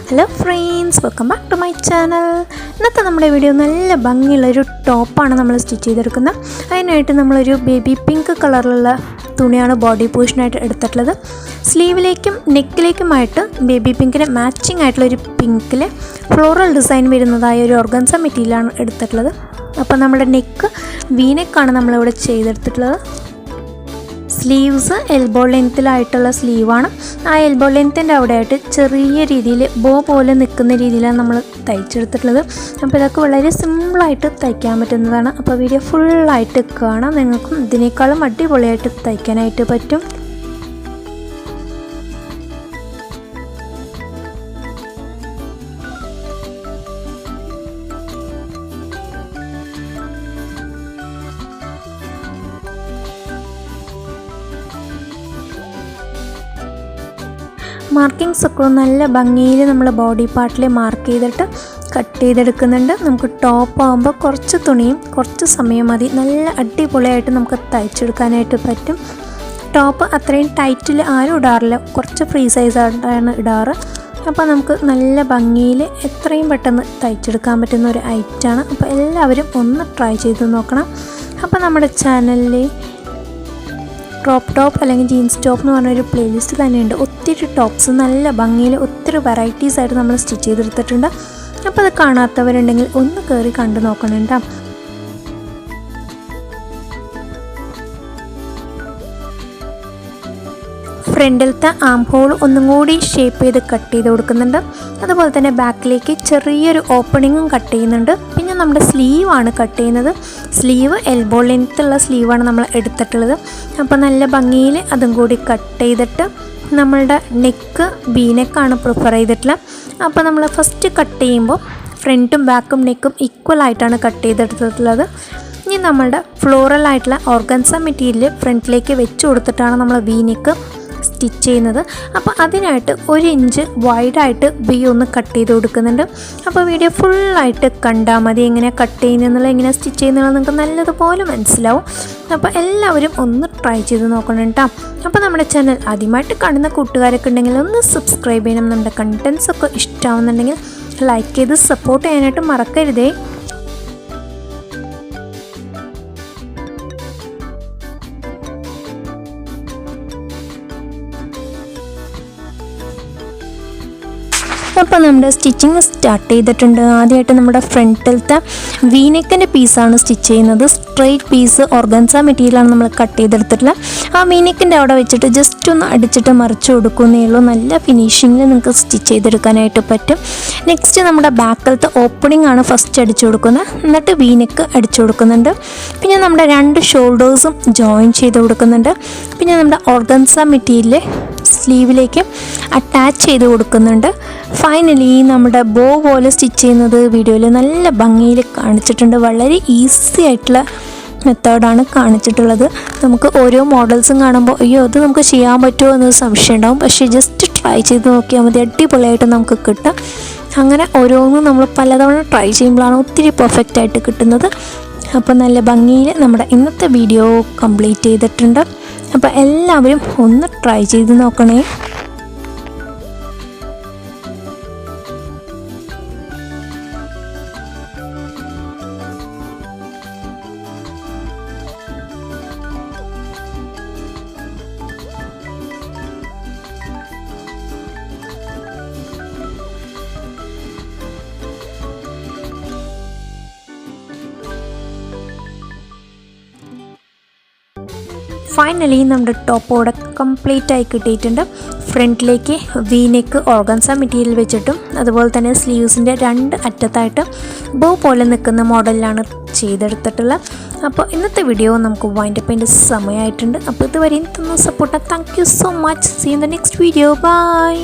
Hello friends, welcome back to my channel. ഇന്നത്തെ നമ്മുടെ video നല്ല ഭംഗിയുള്ള ഒരു ടോപ്പാണ് നമ്മൾ സ്റ്റിച്ച് ചെയ്തെടുക്കുന്നത്. അതിനായിട്ട് നമ്മളൊരു ബേബി പിങ്ക് കളറിലുള്ള തുണിയാണ് ബോഡി പോർഷനായിട്ട് എടുത്തിട്ടുള്ളത്. സ്ലീവിലേക്കും നെക്കിലേക്കുമായിട്ട് ബേബി പിങ്കിന് മാച്ചിങ് ആയിട്ടുള്ള ഒരു പിങ്കിൽ ഫ്ലോറൽ ഡിസൈൻ വരുന്നതായ ഒരു ഓർഗൻസ മെറ്റീരിയലാണ് എടുത്തിട്ടുള്ളത്. അപ്പോൾ നമ്മുടെ നെക്ക് വീനെക്കാണ് നമ്മളിവിടെ ചെയ്തെടുത്തിട്ടുള്ളത്. Sleeves elbow ലെങ്ത്തിലായിട്ടുള്ള സ്ലീവാണ്. ആ എൽബോ ലെങ്ത്തിൻ്റെ അവിടെയായിട്ട് ചെറിയ രീതിയിൽ ബോ പോലെ നിൽക്കുന്ന രീതിയിലാണ് നമ്മൾ തയ്ച്ചെടുത്തിട്ടുള്ളത്. അപ്പോൾ ഇതൊക്കെ വളരെ സിമ്പിളായിട്ട് തയ്ക്കാൻ പറ്റുന്നതാണ്. അപ്പോൾ വീഡിയോ ഫുള്ളായിട്ട് കാണാം. നിങ്ങൾക്കും ഇതിനേക്കാളും അടിപൊളിയായിട്ട് തയ്ക്കാനായിട്ട് പറ്റും. മാർക്കിങ്സ് ഒക്കെ നല്ല ഭംഗിയിൽ നമ്മൾ ബോഡി പാർട്ടിൽ മാർക്ക് ചെയ്തിട്ട് കട്ട് ചെയ്തെടുക്കുന്നുണ്ട്. നമുക്ക് ടോപ്പ് ആകുമ്പോൾ കുറച്ച് തുണിയും കുറച്ച് സമയം മതി. നല്ല അടിപൊളിയായിട്ട് നമുക്ക് തയ്ച്ചെടുക്കാനായിട്ട് പറ്റും. ടോപ്പ് അത്രയും ടൈറ്റിൽ ആരും ഇടാറില്ല, കുറച്ച് ഫ്രീ സൈസായിട്ടാണ് ഇടാറ്. അപ്പോൾ നമുക്ക് നല്ല ഭംഗിയിൽ എത്രയും പെട്ടെന്ന് തയ്ച്ചെടുക്കാൻ പറ്റുന്ന ഒരു ഐറ്റമാണ്. അപ്പോൾ എല്ലാവരും ഒന്ന് ട്രൈ ചെയ്ത് നോക്കണം. അപ്പോൾ നമ്മുടെ ചാനലിൽ ക്രോപ്പ് ടോപ്പ് അല്ലെങ്കിൽ ജീൻസ് ടോപ്പ് എന്ന് പറഞ്ഞൊരു പ്ലേലിസ്റ്റ് തന്നെയുണ്ട്. ഒത്തിരി ടോപ്സ് നല്ല ഭംഗിയിൽ ഒത്തിരി വെറൈറ്റീസ് ആയിട്ട് നമ്മൾ സ്റ്റിച്ച് ചെയ്തെടുത്തിട്ടുണ്ട്. അപ്പോൾ അത് കാണാത്തവരുണ്ടെങ്കിൽ ഒന്ന് കയറി കണ്ടു നോക്കണേണ്ട. ഫ്രണ്ടിലത്തെ ആം ഹോൾ ഒന്നും കൂടി ഷേപ്പ് ചെയ്ത് കട്ട് ചെയ്ത് കൊടുക്കുന്നുണ്ട്. അതുപോലെ തന്നെ ബാക്കിലേക്ക് ചെറിയൊരു ഓപ്പണിങ്ങും കട്ട് ചെയ്യുന്നുണ്ട്. പിന്നെ നമ്മുടെ സ്ലീവാണ് കട്ട് ചെയ്യുന്നത്. സ്ലീവ് എൽബോ ലെങ്ത്തുള്ള സ്ലീവാണ് നമ്മൾ എടുത്തിട്ടുള്ളത്. അപ്പോൾ നല്ല ഭംഗിയിൽ അതും കൂടി കട്ട് ചെയ്തിട്ട് നമ്മളുടെ നെക്ക് ബീനെക്കാണ് പ്രിഫർ ചെയ്തിട്ടുള്ളത്. അപ്പോൾ നമ്മൾ ഫസ്റ്റ് കട്ട് ചെയ്യുമ്പോൾ ഫ്രണ്ടും ബാക്കും നെക്കും ഈക്വലായിട്ടാണ് കട്ട് ചെയ്തെടുത്തിട്ടുള്ളത്. ഇനി നമ്മളുടെ ഫ്ലോറലായിട്ടുള്ള ഓർഗൻസ മെറ്റീരിയൽ ഫ്രണ്ടിലേക്ക് വെച്ച് കൊടുത്തിട്ടാണ് നമ്മൾ വി നെക്ക് സ്റ്റിച്ച് ചെയ്യുന്നത്. അപ്പോൾ അതിനായിട്ട് 1 ഇഞ്ച് വൈഡായിട്ട് ബി ഒന്ന് കട്ട് ചെയ്ത് കൊടുക്കുന്നുണ്ട്. അപ്പോൾ വീഡിയോ ഫുള്ളായിട്ട് കണ്ടാൽ മതി. എങ്ങനെ കട്ട് ചെയ്യുന്നതെന്നുള്ള എങ്ങനെ സ്റ്റിച്ച് ചെയ്യുന്നത് നിങ്ങൾക്ക് നല്ലതുപോലെ മനസ്സിലാവും. അപ്പോൾ എല്ലാവരും ഒന്ന് ട്രൈ ചെയ്ത് നോക്കണം കേട്ടോ. അപ്പോൾ നമ്മുടെ ചാനൽ ആദ്യമായിട്ട് കാണുന്ന കൂട്ടുകാരൊക്കെ ഉണ്ടെങ്കിൽ ഒന്ന് സബ്സ്ക്രൈബ് ചെയ്യണം. നമ്മുടെ കണ്ടൻസൊക്കെ ഇഷ്ടമാവുന്നുണ്ടെങ്കിൽ ലൈക്ക് ചെയ്ത് സപ്പോർട്ട് ചെയ്യാനായിട്ട് മറക്കരുതേ. അപ്പോൾ നമ്മുടെ സ്റ്റിച്ചിങ് സ്റ്റാർട്ട് ചെയ്തിട്ടുണ്ട്. ആദ്യമായിട്ട് നമ്മുടെ ഫ്രണ്ടിലത്തെ വീനെക്കിൻ്റെ പീസാണ് സ്റ്റിച്ച് ചെയ്യുന്നത്. സ്ട്രെയിറ്റ് പീസ് ഓർഗൻസ മെറ്റീരിയലാണ് നമ്മൾ കട്ട് ചെയ്തെടുത്തിട്ടുള്ളത്. ആ വീനെക്കിൻ്റെ അവിടെ വെച്ചിട്ട് ജസ്റ്റ് ഒന്ന് അടിച്ചിട്ട് മറിച്ച് കൊടുക്കുന്നേ ഉള്ളൂ. നല്ല ഫിനിഷിങ്ങിൽ നിങ്ങൾക്ക് സ്റ്റിച്ച് ചെയ്തെടുക്കാനായിട്ട് പറ്റും. നെക്സ്റ്റ് നമ്മുടെ ബാക്കിലത്തെ ഓപ്പണിംഗ് ആണ് ഫസ്റ്റ് അടിച്ചു കൊടുക്കുന്നത്. എന്നിട്ട് വീനെക്ക് അടിച്ചു കൊടുക്കുന്നുണ്ട്. പിന്നെ നമ്മുടെ 2 ഷോൾഡേഴ്സും ജോയിൻ ചെയ്ത് കൊടുക്കുന്നുണ്ട്. പിന്നെ നമ്മുടെ ഓർഗൻസ മെറ്റീരിയൽ സ്ലീവിലേക്ക് അറ്റാച്ച് ചെയ്ത് കൊടുക്കുന്നുണ്ട്. ഫൈനലി നമ്മുടെ ബോ പോലെ സ്റ്റിച്ച് ചെയ്യുന്നത് വീഡിയോയിൽ നല്ല ഭംഗിയിൽ കാണിച്ചിട്ടുണ്ട്. വളരെ ഈസി ആയിട്ടുള്ള മെത്തേഡാണ് കാണിച്ചിട്ടുള്ളത്. നമുക്ക് ഓരോ മോഡൽസും കാണുമ്പോൾ അയ്യോ അത് നമുക്ക് ചെയ്യാൻ പറ്റുമോ എന്നൊരു സംശയം ഉണ്ടാവും. പക്ഷേ ജസ്റ്റ് ട്രൈ ചെയ്ത് നോക്കിയാൽ മതി, അടിപൊളിയായിട്ട് നമുക്ക് കിട്ടും. അങ്ങനെ ഓരോന്നും നമ്മൾ പലതവണ ട്രൈ ചെയ്യുമ്പോഴാണ് ഒത്തിരി പെർഫെക്റ്റ് ആയിട്ട് കിട്ടുന്നത്. അപ്പോൾ നല്ല ഭംഗിയിൽ നമ്മുടെ ഇന്നത്തെ വീഡിയോ കംപ്ലീറ്റ് ചെയ്തിട്ടുണ്ട്. അപ്പോൾ എല്ലാവരും ഒന്ന് ട്രൈ ചെയ്ത് നോക്കണേ. ഫൈനലി നമ്മുടെ ടോപ്പോടെ കംപ്ലീറ്റ് ആയി കിട്ടിയിട്ടുണ്ട്. ഫ്രണ്ടിലേക്ക് വി നെക്ക് ഓർഗൻസ മെറ്റീരിയൽ വെച്ചിട്ടും അതുപോലെ തന്നെ സ്ലീവ്സിൻ്റെ 2 അറ്റത്തായിട്ട് ബോ പോലെ നിൽക്കുന്ന മോഡലിലാണ് ചെയ്തെടുത്തിട്ടുള്ളത്. അപ്പോൾ ഇന്നത്തെ വീഡിയോ നമുക്ക് വൈൻഡ് അപ്പ് ചെയ്യേണ്ട സമയമായിട്ടുണ്ട്. അപ്പോൾ ഇതുവരെയും തന്ന support thank you so much. See in the next video. By.